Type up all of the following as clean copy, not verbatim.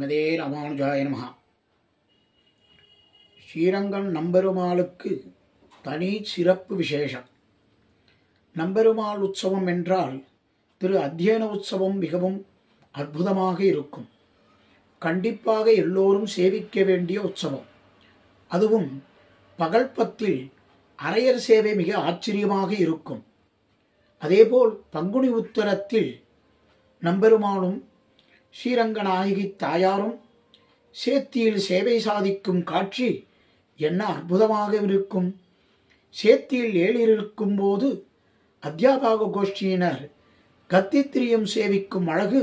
ஸ்ரீமதே ராமானுஜாய நமஹ. ஸ்ரீரங்கம் நம்பெருமாளுக்கு தனி சிறப்பு விசேஷம். நம்பெருமாள் உற்சவம் என்றால் திரு அத்தியன உற்சவம் மிகவும் அற்புதமாக இருக்கும். கண்டிப்பாக எல்லோரும் சேவிக்க வேண்டிய உற்சவம். அதுவும் பகல்பத்தில் அரையர் சேவை மிக ஆச்சரியமாக இருக்கும். அதேபோல் பங்குனி உத்தரத்தில் நம்பெருமானும் ஸ்ரீரங்கநாயகி தாயாரும் சேத்தியில் சேவை சாதிக்கும் காட்சி என்ன அற்புதமாக இருக்கும். சேத்தியில் ஏழிருக்கும் போது அத்தியாபக கோஷ்டியினர் கத்தித்திரியம் சேவிக்கும் அழகு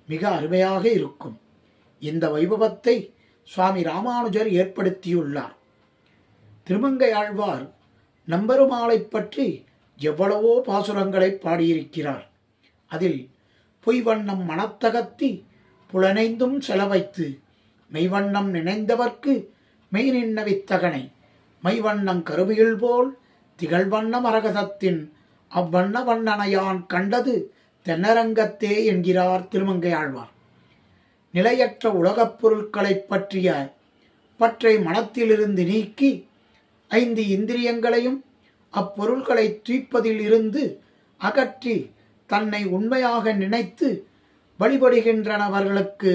மிக அருமையாக இருக்கும். இந்த வைபவத்தை சுவாமி ராமானுஜர் ஏற்படுத்தியுள்ளார். திருமங்கையாழ்வார் நம்பெருமாளை பற்றி எவ்வளவோ பாசுரங்களை பாடியிருக்கிறார். அதில் பொய்வண்ணம் மனத்தகத்தி புலனைந்தும் செலவைத்து மெய்வண்ணம் நினைந்தவர்க்கு மெய் நின்ன வித்தகனை மைவண்ணம் கருவியில் போல் திகழ்வண்ண மரகதத்தின் அவ்வண்ண வண்ணனையான் கண்டது தென்னரங்கத்தே என்கிறார் திருமங்கையாழ்வார். நிலையற்ற உலகப் பொருட்களைப் பற்றிய பற்றை மனத்திலிருந்து நீக்கி 5 இந்திரியங்களையும் அப்பொருள்களை தூய்ப்பதில் இருந்து அகற்றி தன்னை உண்மையாக நினைத்து வழிபடுகின்றனவர்களுக்கு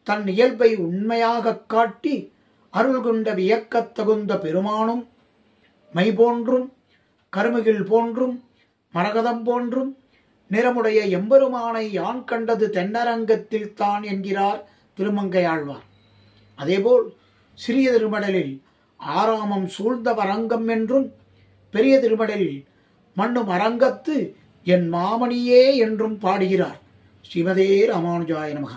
தன் இயல்பை உண்மையாக காட்டி அருள் கொண்ட வியக்கத் தகுந்த பெருமானும் மை போன்றும் கருமுகில் போன்றும் மரகதம் போன்றும் நிறமுடைய எம்பெருமானை யான் கண்டது தென்னரங்கத்தில் தான் என்கிறார் திருமங்கையாழ்வார். அதேபோல் சிறிய திருமடலில் ஆராமம் சூழ்ந்த வரங்கம் என்றும் பெரிய திருமடலில் மண்ணும் அரங்கத்து என் மாமணியே என்றும் பாடுகிறார். ஸ்ரீமதே ராமானுஜாய நமஹ.